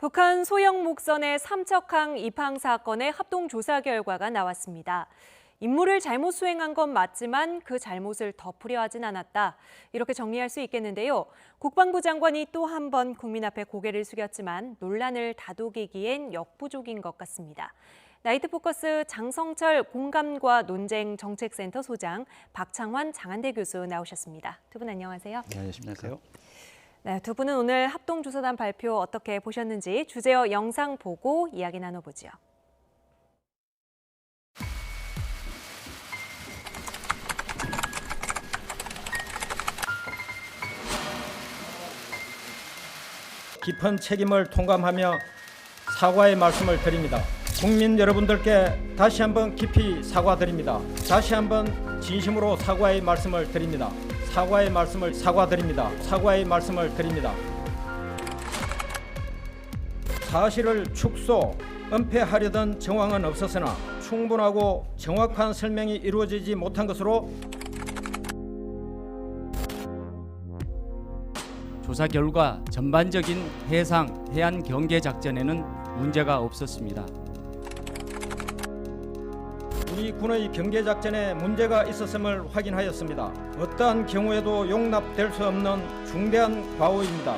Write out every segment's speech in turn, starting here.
북한 소형 목선의 삼척항 입항 사건의 합동 조사 결과가 나왔습니다. 임무를 잘못 수행한 건 맞지만 그 잘못을 덮으려 하진 않았다. 이렇게 정리할 수 있겠는데요. 국방부 장관이 또 한 번 국민 앞에 고개를 숙였지만 논란을 다독이기엔 역부족인 것 같습니다. 나이트포커스 장성철 공감과 논쟁 정책센터 소장, 박창환 장한대 교수 나오셨습니다. 두 분 안녕하세요. 네, 안녕하십니까. 네, 두 분은 오늘 합동조사단 발표 어떻게 보셨는지 주제어 영상 보고 이야기 나눠보죠. 깊은 책임을 통감하며 사과의 말씀을 드립니다. 국민 여러분들께 다시 한번 깊이 사과드립니다. 다시 한번 진심으로 사과의 말씀을 드립니다. 사과의 말씀을 드립니다. 사실을 축소, 은폐하려던 정황은 없었으나 충분하고 정확한 설명이 이루어지지 못한 것으로 조사 결과 전반적인 해상, 해안 경계 작전에는 문제가 없었습니다. 우리 군의 경계 작전에 문제가 있었음을 확인하였습니다. 어떠한 경우에도 용납될 수 없는 중대한 과오입니다.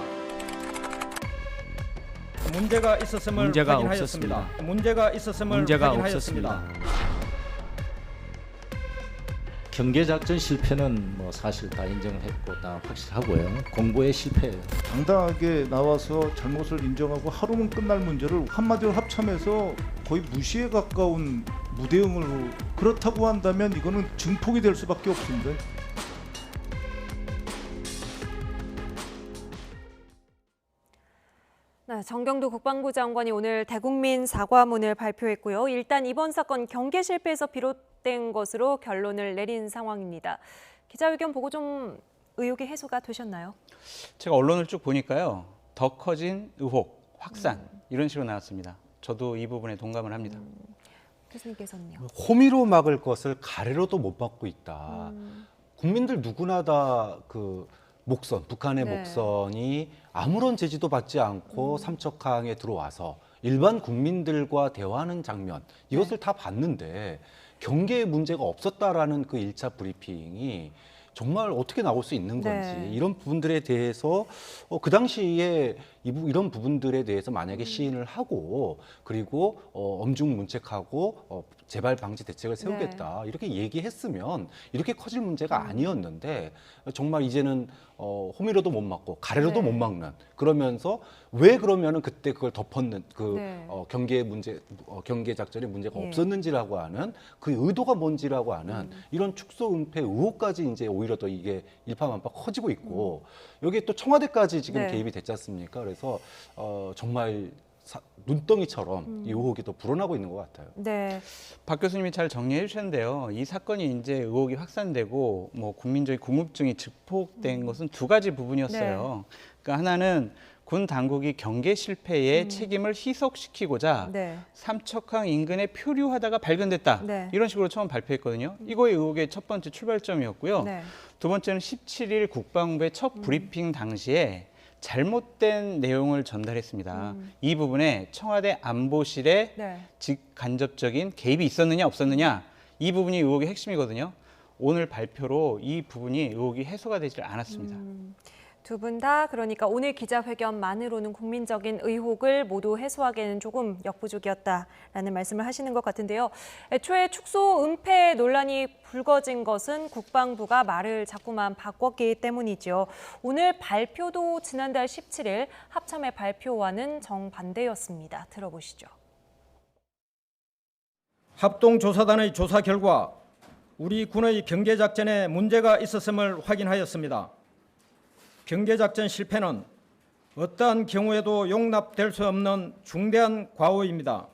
문제가 있었음을 확인하였습니다. 문제가 확인하였습니다. 경계작전 실패는 사실 다 인정했고 다 확실하고요. 공고의 실패예요. 당당하게 나와서 잘못을 인정하고 하루면 끝날 문제를 한마디로 합참해서 거의 무시에 가까운 무대응으로, 그렇다고 한다면 이거는 증폭이 될 수밖에 없습니다. 네, 정경도 국방부 장관이 오늘 대국민 사과문을 발표했고요. 일단 이번 사건 경계 실패에서 비롯된 것으로 결론을 내린 상황입니다. 기자회견 보고 좀 의혹이 해소가 되셨나요? 제가 언론을 쭉 보니까요. 더 커진 의혹, 확산 이런 식으로 나왔습니다. 저도 이 부분에 동감을 합니다. 교수님께서는요? 호미로 막을 것을 가래로도 못 막고 있다. 국민들 누구나 다 북한의 네. 목선이 아무런 제지도 받지 않고 삼척항에 들어와서 일반 국민들과 대화하는 장면, 이것을 다 봤는데 경계에 문제가 없었다라는 그 1차 브리핑이 정말 어떻게 나올 수 있는 건지, 네. 이런 부분들에 대해서 그 당시에 이런 부분들에 대해서 만약에 시인을 하고 그리고 엄중문책하고 재발 방지 대책을 세우겠다 이렇게 얘기했으면 이렇게 커질 문제가 아니었는데, 정말 이제는 호미로도 못 막고 가래로도 못 막는, 그러면서 왜 그러면은 그때 그걸 덮었는 경계 작전에 문제가 없었는지라고 하는 그 의도가 뭔지라고 하는 이런 축소 은폐 의혹까지 이제 오히려 더 이게 일파만파 커지고 있고, 여기에 또 청와대까지 지금 개입이 됐지 않습니까? 그래서 정말 눈덩이처럼 이 의혹이 더 불어나고 있는 것 같아요. 네. 박 교수님이 잘 정리해 주셨는데요. 이 사건이 이제 의혹이 확산되고 국민적인 궁금증이 증폭된 것은 두 가지 부분이었어요. 그러니까 하나는 군 당국이 경계 실패의 책임을 희석시키고자 삼척항 인근에 표류하다가 발견됐다. 이런 식으로 처음 발표했거든요. 이거의 의혹의 첫 번째 출발점이었고요. 두 번째는 17일 국방부의 첫 브리핑 당시에 잘못된 내용을 전달했습니다. 이 부분에 청와대 안보실의 직간접적인 개입이 있었느냐 없었느냐, 이 부분이 의혹의 핵심이거든요. 오늘 발표로 이 부분이 의혹이 해소가 되질 않았습니다. 두 분 다 그러니까 오늘 기자회견만으로는 국민적인 의혹을 모두 해소하기에는 조금 역부족이었다라는 말씀을 하시는 것 같은데요. 애초에 축소 은폐 논란이 불거진 것은 국방부가 말을 자꾸만 바꿨기 때문이죠. 오늘 발표도 지난달 17일 합참의 발표와는 정반대였습니다. 들어보시죠. 합동조사단의 조사 결과 우리 군의 경계작전에 문제가 있었음을 확인하였습니다. 경계작전 실패는 어떠한 경우에도 용납될 수 없는 중대한 과오입니다.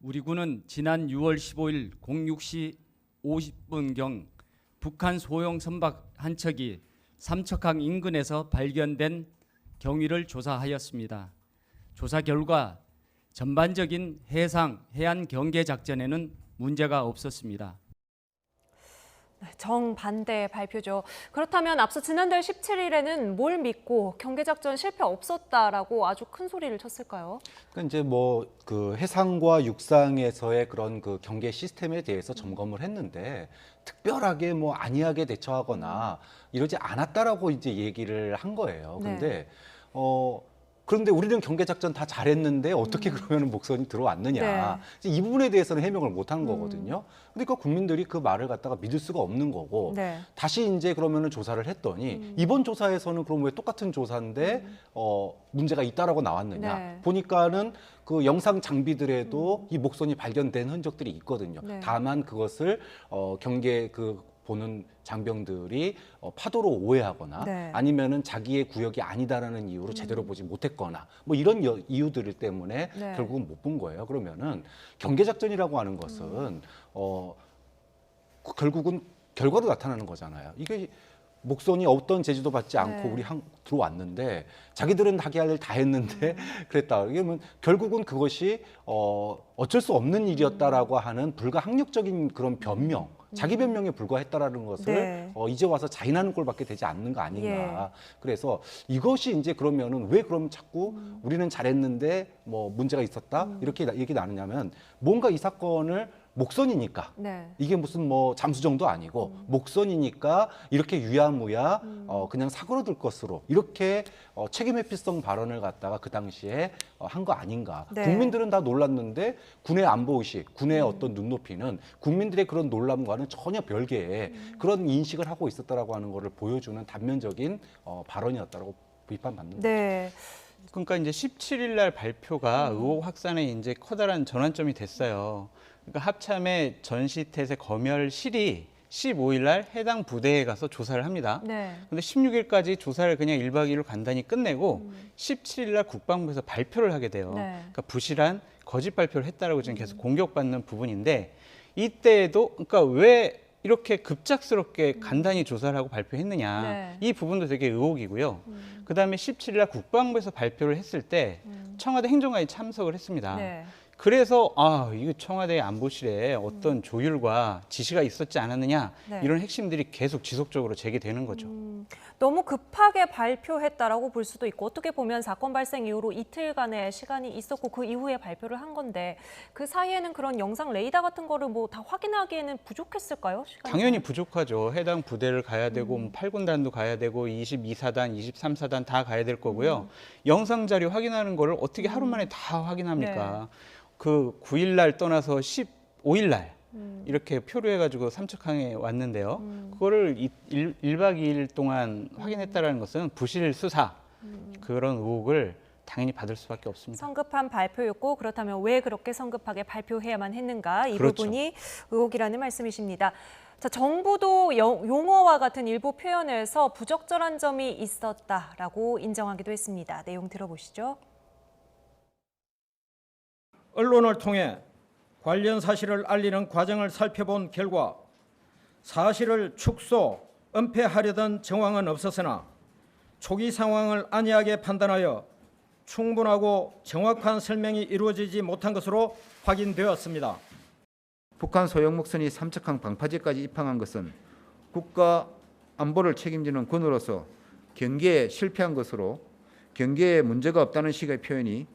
우리 군은 지난 6월 15일 06시 50분경 북한 소형 선박 한 척이 삼척항 인근에서 발견된 경위를 조사하였습니다. 조사 결과 전반적인 해상, 해안 경계 작전에는 문제가 없었습니다. 정반대 발표죠. 그렇다면 앞서 지난달 17일에는 뭘 믿고 경계작전 실패 없었다라고 아주 큰 소리를 쳤을까요? 그러니까 이제 뭐 그 해상과 육상에서의 그런 그 경계 시스템에 대해서 점검을 했는데 특별하게 뭐 안이하게 대처하거나 이러지 않았다라고 이제 얘기를 한 거예요. 근데 그런데 우리는 경계작전 다 잘했는데 어떻게 그러면 목선이 들어왔느냐. 이제 이 부분에 대해서는 해명을 못 한 거거든요. 그러니까 국민들이 그 말을 갖다가 믿을 수가 없는 거고 다시 이제 그러면은 조사를 했더니 이번 조사에서는 그럼 왜 똑같은 조사인데 문제가 있다라고 나왔느냐. 보니까는 그 영상 장비들에도 이 목선이 발견된 흔적들이 있거든요. 다만 그것을 경계 그 보는 장병들이 파도로 오해하거나 아니면은 자기의 구역이 아니다라는 이유로 제대로 보지 못했거나 뭐 이런 이유들 때문에 결국은 못 본 거예요. 그러면은 경계작전이라고 하는 것은 결국은 결과로 나타나는 거잖아요. 이게 목선이 어떤 제지도 받지 않고 우리 들어왔는데 자기들은 하게 할 일 다 했는데 그랬다. 그러면 결국은 그것이 어쩔 수 없는 일이었다라고 하는 불가항력적인 그런 변명, 자기 변명에 불과했다라는 것을 이제 와서 자인하는 꼴밖에 되지 않는 거 아닌가. 그래서 이것이 이제 그러면은 왜 그럼 자꾸 우리는 잘했는데 뭐 문제가 있었다 이렇게 얘기 나누냐면 뭔가 이 사건을 목선이니까 이게 무슨 뭐 잠수정도 아니고 목선이니까 이렇게 유야무야 그냥 사고로들 것으로 이렇게 책임 회피성 발언을 갖다가 그 당시에 한 거 아닌가. 국민들은 다 놀랐는데 군의 안보의식, 군의 어떤 눈높이는 국민들의 그런 놀람과는 전혀 별개의 그런 인식을 하고 있었다라고 하는 것을 보여주는 단면적인 발언이었다라고 비판받는 거죠. 그러니까 이제 17일 날 발표가 의혹 확산에 이제 커다란 전환점이 됐어요. 그러니까 합참의 전시태세 검열실이 15일 날 해당 부대에 가서 조사를 합니다. 근데 16일까지 조사를 그냥 1박 2일로 간단히 끝내고 17일 날 국방부에서 발표를 하게 돼요. 그러니까 부실한 거짓 발표를 했다라고 지금 계속 공격받는 부분인데 이때에도 그러니까 왜 이렇게 급작스럽게 간단히 조사를 하고 발표했느냐. 이 부분도 되게 의혹이고요. 그다음에 17일 날 국방부에서 발표를 했을 때 청와대 행정관이 참석을 했습니다. 그래서 이거 청와대 안보실에 어떤 조율과 지시가 있었지 않았느냐 이런 핵심들이 계속 지속적으로 제기되는 거죠. 너무 급하게 발표했다라고 볼 수도 있고 어떻게 보면 사건 발생 이후로 이틀간의 시간이 있었고 그 이후에 발표를 한 건데 그 사이에는 그런 영상 레이더 같은 거를 뭐 다 확인하기에는 부족했을까요? 시간이? 당연히 부족하죠. 해당 부대를 가야 되고 8군단도 가야 되고 22사단, 23사단 다 가야 될 거고요. 영상 자료 확인하는 거를 어떻게 하루 만에 다 확인합니까? 그 9일 날 떠나서 15일 날 이렇게 표류해가지고 삼척항에 왔는데요. 그거를 1박 2일 동안 확인했다는 것은 부실 수사 그런 의혹을 당연히 받을 수밖에 없습니다. 성급한 발표였고 그렇다면 왜 그렇게 성급하게 발표해야만 했는가 이 부분이 의혹이라는 말씀이십니다. 자, 정부도 용어와 같은 일부 표현에서 부적절한 점이 있었다라고 인정하기도 했습니다. 내용 들어보시죠. 언론을 통해 관련 사실을 알리는 과정을 살펴본 결과 사실을 축소, 은폐하려던 정황은 없었으나 초기 상황을 안이하게 판단하여 충분하고 정확한 설명이 이루어지지 못한 것으로 확인되었습니다. 북한 소형 목선이 삼척항 방파제까지 입항한 것은 국가 안보를 책임지는 군으로서 경계에 실패한 것으로 경계에 문제가 없다는 식의 표현이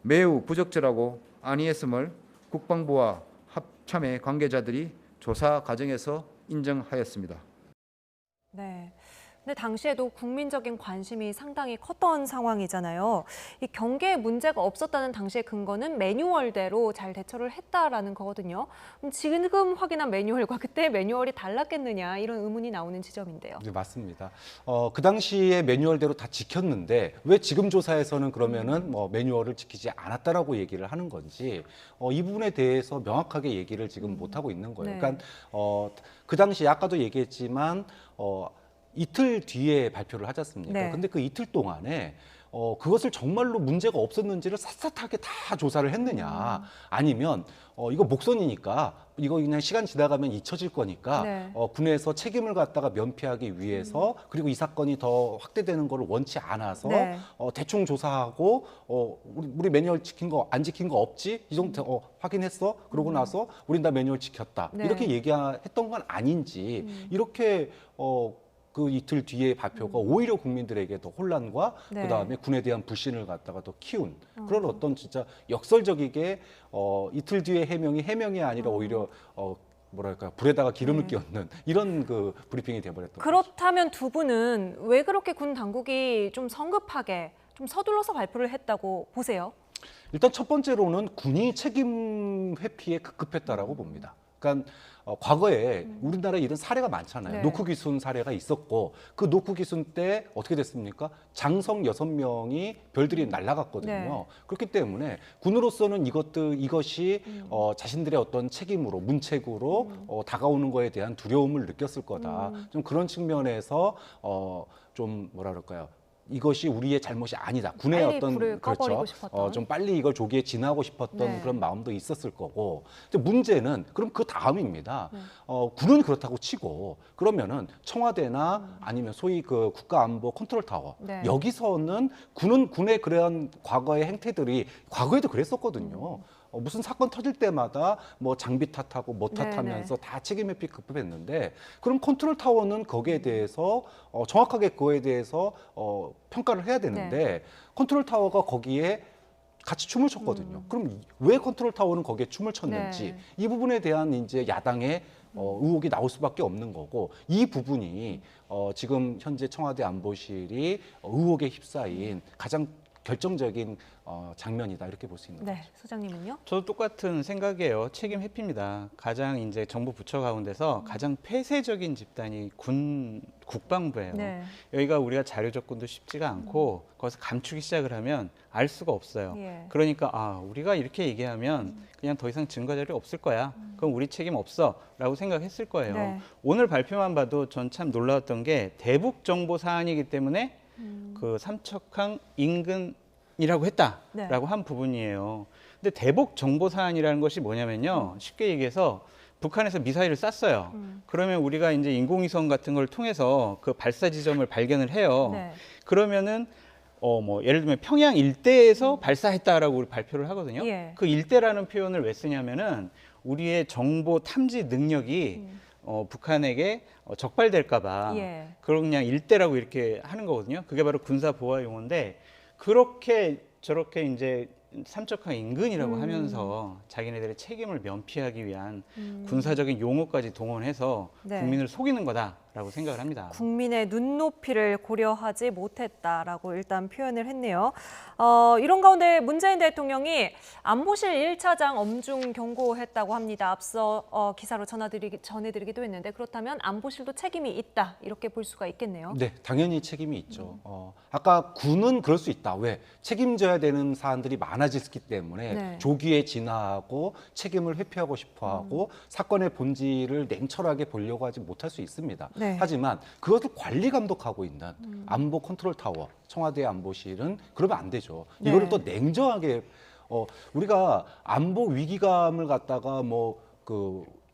매우 부적절하고 안이했음을 국방부와 합참의 관계자들이 조사 과정에서 인정하였습니다. 근데 당시에도 국민적인 관심이 상당히 컸던 상황이잖아요. 이 경계에 문제가 없었다는 당시의 근거는 매뉴얼대로 잘 대처를 했다라는 거거든요. 그럼 지금 확인한 매뉴얼과 그때 매뉴얼이 달랐겠느냐 이런 의문이 나오는 지점인데요. 네, 맞습니다. 그 당시에 매뉴얼대로 다 지켰는데 왜 지금 조사에서는 그러면은 뭐 매뉴얼을 지키지 않았다라고 얘기를 하는 건지 이 부분에 대해서 명확하게 얘기를 지금 못 하고 있는 거예요. 그러니까 그 당시 아까도 얘기했지만 이틀 뒤에 발표를 하지 않습니까? 근데 그 이틀 동안에 그것을 정말로 문제가 없었는지를 샅샅하게 다 조사를 했느냐, 아니면 이거 목선이니까 이거 그냥 시간 지나가면 잊혀질 거니까 네. 군에서 책임을 갖다가 면피하기 위해서 그리고 이 사건이 더 확대되는 것을 원치 않아서 네. 대충 조사하고 우리 매뉴얼 지킨 거 안 지킨 거 없지? 이 정도 확인했어? 그러고 나서 우린 다 매뉴얼 지켰다. 네. 이렇게 얘기했던 건 아닌지 이렇게 그 이틀 뒤에 발표가 오히려 국민들에게 더 혼란과 네. 그다음에 군에 대한 불신을 갖다가 더 키운 그런 어떤 진짜 역설적이게 이틀 뒤에 해명이 아니라 오히려 뭐랄까 불에다가 기름을 끼얹는 이런 그 브리핑이 돼버렸던 거죠. 그렇다면 두 분은 왜 그렇게 군 당국이 좀 성급하게 좀 서둘러서 발표를 했다고 보세요? 일단 첫 번째로는 군이 책임 회피에 급급했다라고 봅니다. 그러니까 과거에 우리나라에 이런 사례가 많잖아요. 네. 노크 기순 사례가 있었고 그 노크 기순 때 어떻게 됐습니까? 장성 6명이 별들이 날아갔거든요. 네. 그렇기 때문에 군으로서는 이것이 자신들의 어떤 책임으로 문책으로 다가오는 거에 대한 두려움을 느꼈을 거다. 좀 그런 측면에서 좀 뭐라 그럴까요? 이것이 우리의 잘못이 아니다. 군의 빨리 어떤 불을 꺼버리고 그렇죠. 싶었던. 좀 빨리 이걸 조기에 진화하고 싶었던 네. 그런 마음도 있었을 거고. 근데 문제는 그럼 그 다음입니다. 군은 그렇다고 치고 그러면은 청와대나 아니면 소위 그 국가안보 컨트롤 타워 네. 여기서는 군의 그런 과거의 행태들이 과거에도 그랬었거든요. 무슨 사건 터질 때마다 뭐 장비 탓하고 뭐 탓하면서 다 책임 회피 급급했는데 그럼 컨트롤 타워는 거기에 대해서 정확하게 그거에 대해서 평가를 해야 되는데 컨트롤 타워가 거기에 같이 춤을 췄거든요. 그럼 왜 컨트롤 타워는 거기에 춤을 췄는지 네. 이 부분에 대한 이제 야당의 의혹이 나올 수밖에 없는 거고 이 부분이 지금 현재 청와대 안보실이 의혹에 휩싸인 가장 결정적인 장면이다 이렇게 볼 수 있는 네, 거죠. 소장님은요? 저도 똑같은 생각이에요. 책임 회피입니다. 가장 이제 정부 부처 가운데서 가장 폐쇄적인 집단이 국방부예요. 네. 여기가 우리가 자료 접근도 쉽지가 않고 거기서 감추기 시작을 하면 알 수가 없어요. 예. 그러니까 우리가 이렇게 얘기하면 그냥 더 이상 증거 자료 없을 거야. 그럼 우리 책임 없어라고 생각했을 거예요. 네. 오늘 발표만 봐도 전 참 놀라웠던 게 대북 정보 사안이기 때문에 그 삼척항 인근이라고 했다라고 네. 한 부분이에요. 근데 대북 정보 사안이라는 것이 뭐냐면요. 쉽게 얘기해서 북한에서 미사일을 쐈어요. 그러면 우리가 이제 인공위성 같은 걸 통해서 그 발사 지점을 발견을 해요. 네. 그러면은 뭐 예를 들면 평양 일대에서 발사했다라고 우리 발표를 하거든요. 예. 그 일대라는 표현을 왜 쓰냐면은 우리의 정보 탐지 능력이 북한에게 적발될까봐 예. 그런 그냥 일대라고 이렇게 하는 거거든요. 그게 바로 군사 보안 용어인데 그렇게 저렇게 이제 삼척항 인근이라고 하면서 자기네들의 책임을 면피하기 위한 군사적인 용어까지 동원해서 네. 국민을 속이는 거다라고 생각을 합니다. 국민의 눈높이를 고려하지 못했다라고 일단 표현을 했네요. 이런 가운데 문재인 대통령이 안보실 1차장 엄중 경고했다고 합니다. 앞서 기사로 전해드리기도 했는데 그렇다면 안보실도 책임이 있다 이렇게 볼 수가 있겠네요. 네, 당연히 책임이 있죠. 아까 군은 그럴 수 있다. 왜? 책임져야 되는 사안들이 많아졌기 때문에 네. 조기에 진화하고 책임을 회피하고 싶어하고 사건의 본질을 냉철하게 보려고 하지 못할 수 있습니다. 네. 하지만 그것을 관리 감독하고 있는 안보 컨트롤 타워, 청와대 안보실은 그러면 안 되죠. 네. 이거를 또 냉정하게 우리가 안보 위기감을 갖다가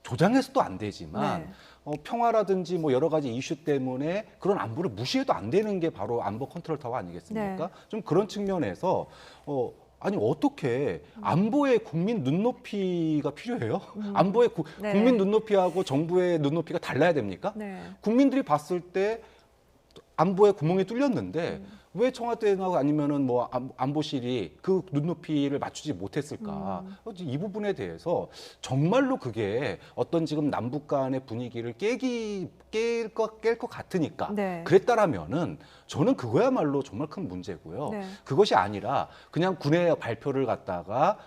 조장해서도 안 되지만 네. 평화라든지 뭐 여러 가지 이슈 때문에 그런 안보를 무시해도 안 되는 게 바로 안보 컨트롤 타워 아니겠습니까? 네. 좀 그런 측면에서 아니 어떻게 안보에 국민 눈높이가 필요해요? 안보에 네. 국민 눈높이하고 정부의 눈높이가 달라야 됩니까? 네. 국민들이 봤을 때 안보에 구멍이 뚫렸는데 왜 청와대나 아니면은 뭐 안보실이 그 눈높이를 맞추지 못했을까? 이 부분에 대해서 정말로 그게 어떤 지금 남북 간의 분위기를 깰 것 같으니까 네. 그랬다라면은 저는 그거야말로 정말 큰 문제고요. 네. 그것이 아니라 그냥 군의 발표를 갖다가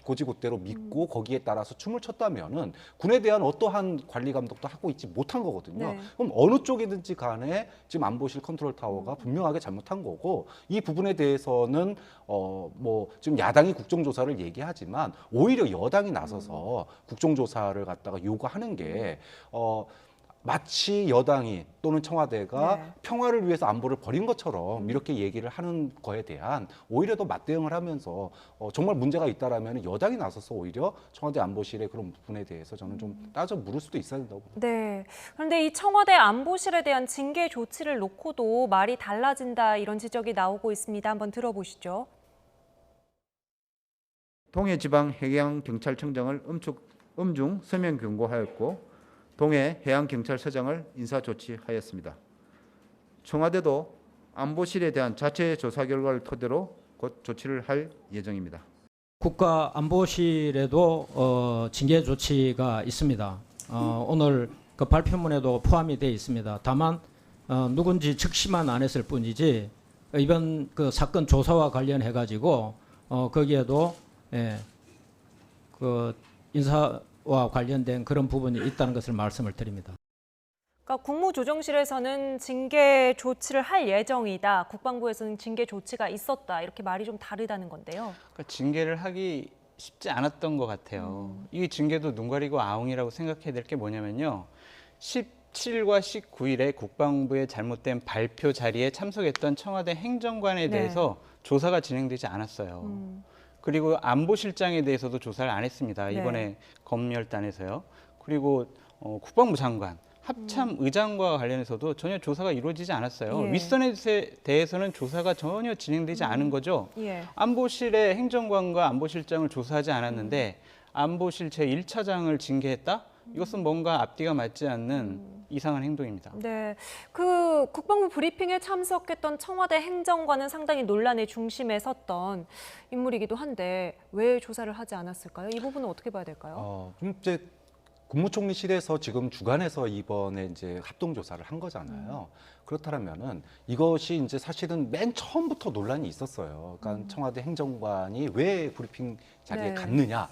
고지고대로 믿고 거기에 따라서 춤을 췄다면은 군에 대한 어떠한 관리 감독도 하고 있지 못한 거거든요. 네. 그럼 어느 쪽이든지 간에 지금 안보실 컨트롤 타워가 분명하게 잘못한 거고 이 부분에 대해서는 지금 야당이 국정조사를 얘기하지만 오히려 여당이 나서서 국정조사를 갖다가 요구하는 게 마치 여당이 또는 청와대가 네. 평화를 위해서 안보를 버린 것처럼 이렇게 얘기를 하는 거에 대한 오히려 더 맞대응을 하면서 정말 문제가 있다라면 여당이 나서서 오히려 청와대 안보실의 그런 부분에 대해서 저는 좀 따져 물을 수도 있어야 된다고 봅니다. 네. 그런데 이 청와대 안보실에 대한 징계 조치를 놓고도 말이 달라진다 이런 지적이 나오고 있습니다. 한번 들어보시죠. 동해지방해양경찰청장을 엄중 서면 경고하였고 동해해양경찰서장을 인사조치하였습니다. 청와대도 안보실에 대한 자체 조사 결과를 토대로 곧 조치를 할 예정입니다. 국가안보실에도 징계 조치가 있습니다. 오늘 그 발표문에도 포함이 되어 있습니다. 다만 누군지 즉시만 안 했을 뿐이지 이번 그 사건 조사와 관련해 가지고 거기에도 그 인사와 관련된 그런 부분이 있다는 것을 말씀을 드립니다. 그러니까 국무조정실에서는 징계 조치를 할 예정이다. 국방부에서는 징계 조치가 있었다. 이렇게 말이 좀 다르다는 건데요. 그러니까 징계를 하기 쉽지 않았던 것 같아요. 이 징계도 눈 가리고 아웅이라고 생각해야 될 게 뭐냐면요. 17일과 19일에 국방부의 잘못된 발표 자리에 참석했던 청와대 행정관에 대해서 조사가 진행되지 않았어요. 그리고 안보실장에 대해서도 조사를 안 했습니다. 이번에 검열단에서요. 그리고 국방부 장관, 합참 의장과 관련해서도 전혀 조사가 이루어지지 않았어요. 예. 윗선에 대해서는 조사가 전혀 진행되지 않은 거죠. 예. 안보실의 행정관과 안보실장을 조사하지 않았는데 안보실 제1차장을 징계했다? 이것은 뭔가 앞뒤가 맞지 않는 이상한 행동입니다. 네, 그 국방부 브리핑에 참석했던 청와대 행정관은 상당히 논란의 중심에 섰던 인물이기도 한데 왜 조사를 하지 않았을까요? 이 부분은 어떻게 봐야 될까요? 그럼 이제 국무총리실에서 지금 주관해서 이번에 이제 합동 조사를 한 거잖아요. 그렇다면은 이것이 이제 사실은 맨 처음부터 논란이 있었어요. 그러니까 청와대 행정관이 왜 브리핑 자리에 네. 갔느냐.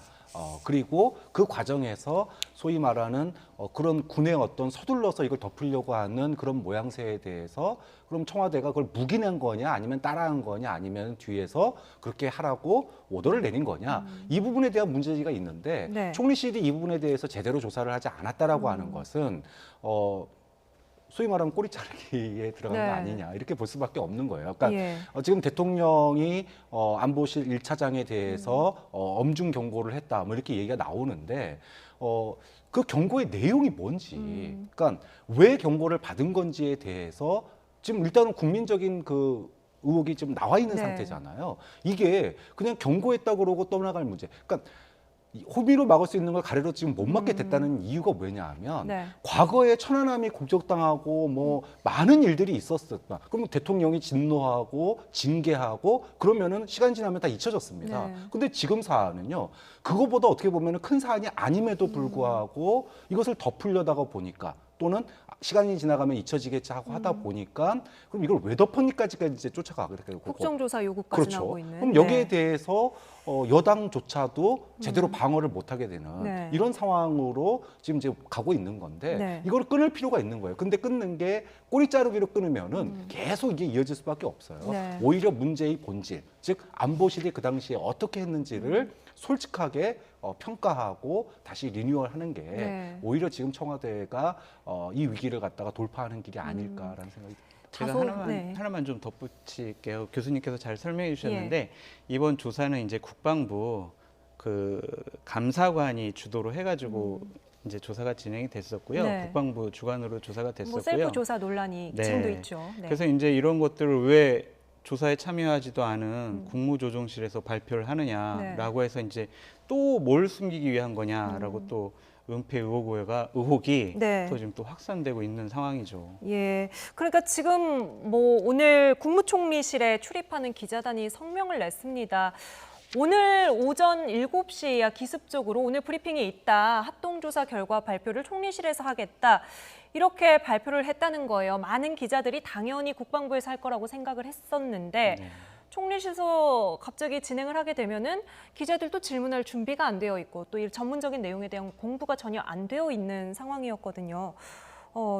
그리고 그 과정에서 소위 말하는 그런 군의 어떤 서둘러서 이걸 덮으려고 하는 그런 모양새에 대해서 그럼 청와대가 그걸 묵인한 거냐 아니면 따라한 거냐 아니면 뒤에서 그렇게 하라고 오더를 내린 거냐 이 부분에 대한 문제가 있는데 네. 총리실이 이 부분에 대해서 제대로 조사를 하지 않았다라고 하는 것은 소위 말하면 꼬리 자르기에 들어간 네. 거 아니냐 이렇게 볼 수밖에 없는 거예요. 그러니까 예. 지금 대통령이 안보실 1차장에 대해서 엄중 경고를 했다 뭐 이렇게 얘기가 나오는데 그 경고의 내용이 뭔지 그러니까 왜 경고를 받은 건지에 대해서 지금 일단은 국민적인 그 의혹이 좀 나와 있는 네. 상태잖아요. 이게 그냥 경고했다 그러고 떠나갈 문제. 그러니까 호비로 막을 수 있는 걸 가래로 지금 못 막게 됐다는 이유가 뭐냐면 네. 과거에 천안함이 공격당하고 뭐 많은 일들이 있었었다. 그럼 대통령이 진노하고 징계하고 그러면은 시간 지나면 다 잊혀졌습니다. 네. 근데 지금 사안은요. 그거보다 어떻게 보면은 큰 사안이 아님에도 불구하고 이것을 덮으려다가 보니까 또는 시간이 지나가면 잊혀지겠지 하고 하다 보니까 그럼 이걸 왜 덮었니까지까지 이제 쫓아가 그렇게 되고 국정조사 요구까지 그렇죠. 나오고 있는. 그럼 여기에 네. 대해서 여당조차도 제대로 방어를 못하게 되는 네. 이런 상황으로 지금 이제 가고 있는 건데 네. 이걸 끊을 필요가 있는 거예요. 근데 끊는 게 꼬리 자르기로 끊으면은 계속 이게 이어질 수밖에 없어요. 네. 오히려 문제의 본질, 즉 안보실이 그 당시에 어떻게 했는지를 솔직하게 평가하고 다시 리뉴얼하는 게 네. 오히려 지금 청와대가 이 위기를 갖다가 돌파하는 길이 아닐까라는 생각이 듭니다. 제가 네. 하나만 좀 덧붙일게요. 교수님께서 잘 설명해 주셨는데 이번 조사는 이제 국방부 그 감사관이 주도로 해가지고 이제 조사가 진행이 됐었고요. 네. 국방부 주관으로 조사가 됐었고요. 뭐 셀프 조사 논란이 네. 지금도 있죠. 네. 그래서 이제 이런 것들을 왜 조사에 참여하지도 않은 국무조정실에서 발표를 하느냐라고 해서 이제 또 뭘 숨기기 위한 거냐라고 또 은폐 의혹이 네. 또 지금 또 확산되고 있는 상황이죠. 예, 그러니까 지금 뭐 오늘 국무총리실에 출입하는 기자단이 성명을 냈습니다. 오늘 오전 7시야 기습적으로 오늘 브리핑이 있다. 합동조사 결과 발표를 총리실에서 하겠다. 이렇게 발표를 했다는 거예요. 많은 기자들이 당연히 국방부에서 할 거라고 생각을 했었는데 네. 총리실에서 갑자기 진행을 하게 되면은 기자들도 질문할 준비가 안 되어 있고 또 이 전문적인 내용에 대한 공부가 전혀 안 되어 있는 상황이었거든요.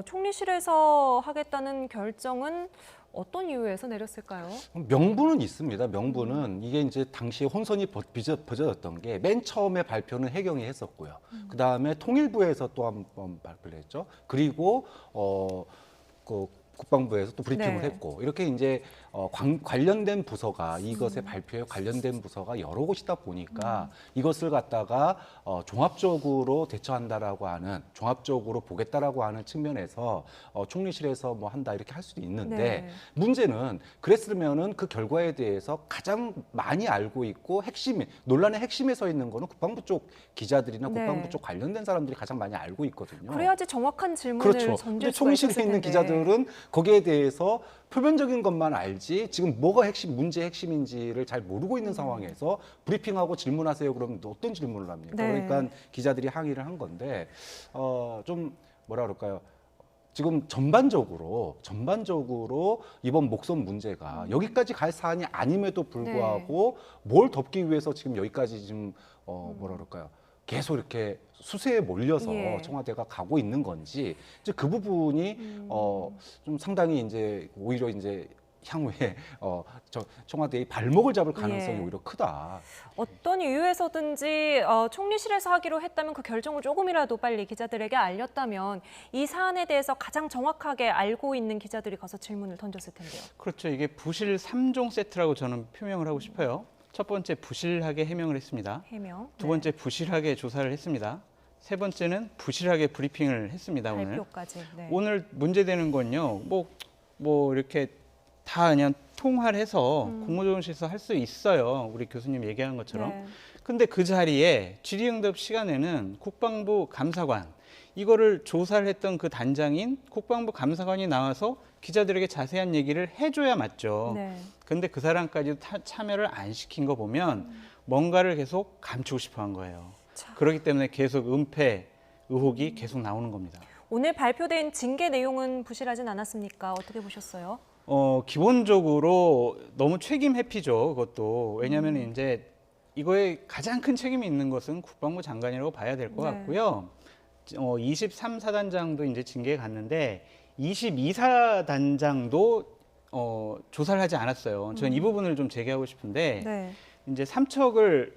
총리실에서 하겠다는 결정은 어떤 이유에서 내렸을까요? 명분은 있습니다. 명분은 이게 이제 당시 혼선이 빚어졌던 게 맨 처음에 발표는 해경이 했었고요. 그 다음에 통일부에서 또 한 번 발표를 했죠. 그리고 그 국방부에서 또 브리핑을 네. 했고 이렇게 이제 관련된 부서가 이것의 발표에 관련된 부서가 여러 곳이다 보니까 이것을 갖다가 종합적으로 대처한다라고 하는 종합적으로 보겠다라고 하는 측면에서 총리실에서 뭐 한다 이렇게 할 수도 있는데 네. 문제는 그랬으면은 그 결과에 대해서 가장 많이 알고 있고 논란의 핵심에 서 있는 거는 국방부 쪽 기자들이나 네. 국방부 쪽 관련된 사람들이 가장 많이 알고 있거든요. 그래야지 정확한 질문을 그렇죠. 던질 근데 수가 총리실에 있었을 있는 텐데. 기자들은 거기에 대해서 표면적인 것만 알지 지금 뭐가 문제의 핵심인지를 잘 모르고 있는 상황에서 브리핑하고 질문하세요. 그러면 또 어떤 질문을 합니까? 네. 그러니까 기자들이 항의를 한 건데 좀 뭐라 그럴까요? 지금 전반적으로 이번 목선 문제가 여기까지 갈 사안이 아님에도 불구하고 뭘 덮기 위해서 지금 여기까지 지금 뭐라 그럴까요? 계속 이렇게 수세에 몰려서 예. 청와대가 가고 있는 건지 이제 그 부분이 좀 상당히 이제 오히려 이제 향후에 청와대의 발목을 잡을 가능성이 예. 오히려 크다. 어떤 이유에서든지 총리실에서 하기로 했다면 그 결정을 조금이라도 빨리 기자들에게 알렸다면 이 사안에 대해서 가장 정확하게 알고 있는 기자들이 가서 질문을 던졌을 텐데요. 그렇죠. 이게 부실 3종 세트라고 저는 표명을 하고 싶어요. 첫 번째 부실하게 해명을 했습니다. 해명. 두 번째 부실하게 조사를 했습니다. 세 번째는 부실하게 브리핑을 했습니다. 오늘. 발표까지. 네. 오늘 문제되는 건요. 뭐 이렇게 다 그냥 통화를 해서 국무조정실에서 할 수 있어요. 우리 교수님 얘기한 것처럼. 네. 근데 그 자리에 질의응답 시간에는 국방부 감사관 이거를 조사를 했던 그 단장인 국방부 감사관이 나와서 기자들에게 자세한 얘기를 해줘야 맞죠. 네. 근데 그 사람까지 참여를 안 시킨 거 보면 뭔가를 계속 감추고 싶어 한 거예요. 그렇기 때문에 계속 은폐 의혹이 계속 나오는 겁니다. 오늘 발표된 징계 내용은 부실하진 않았습니까? 어떻게 보셨어요? 기본적으로 너무 책임 회피죠. 그것도 왜냐하면 이제 이거에 가장 큰 책임이 있는 것은 국방부 장관이라고 봐야 될 것 네. 같고요. 23사단장도 이제 징계에 갔는데 22사단장도 조사를 하지 않았어요. 저는 이 부분을 좀 제기하고 싶은데 네. 이제 삼척을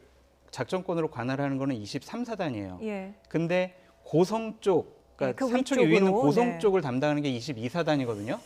작전권으로 관할하는 거는 23사단이에요. 예. 근데 고성 쪽, 네, 그러니까 그 삼척이 위에 있는 위쪽으로, 고성 네. 쪽을 담당하는 게 22사단이거든요.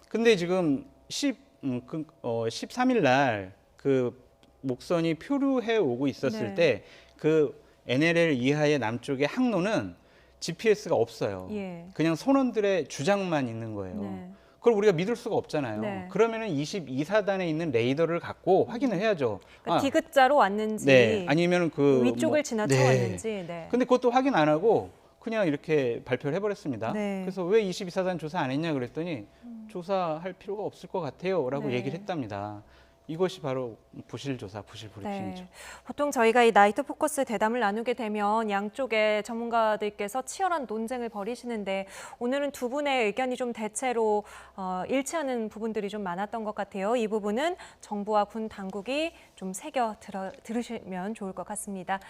근데 지금 13일 날 그 목선이 표류해 오고 있었을 네. 때 그 NLL 이하의 남쪽의 항로는 GPS가 없어요. 예. 그냥 선원들의 주장만 있는 거예요. 네. 그걸 우리가 믿을 수가 없잖아요. 네. 그러면은 22사단에 있는 레이더를 갖고 확인을 해야죠. 그러니까 디귿자로 왔는지 네, 아니면 그 위쪽을 뭐- 지나쳐 네. 왔는지. 네. 근데 그것도 확인 안 하고 그냥 이렇게 발표를 해버렸습니다. 네. 그래서 왜 22사단 조사 안 했냐 그랬더니 조사할 필요가 없을 것 같아요라고 네. 얘기를 했답니다. 이것이 바로 부실 조사, 부실 브리핑이죠. 네. 보통 저희가 이 나이트 포커스 대담을 나누게 되면 양쪽의 전문가들께서 치열한 논쟁을 벌이시는데 오늘은 두 분의 의견이 좀 대체로 일치하는 부분들이 좀 많았던 것 같아요. 이 부분은 정부와 군 당국이 좀 새겨 들으시면 좋을 것 같습니다.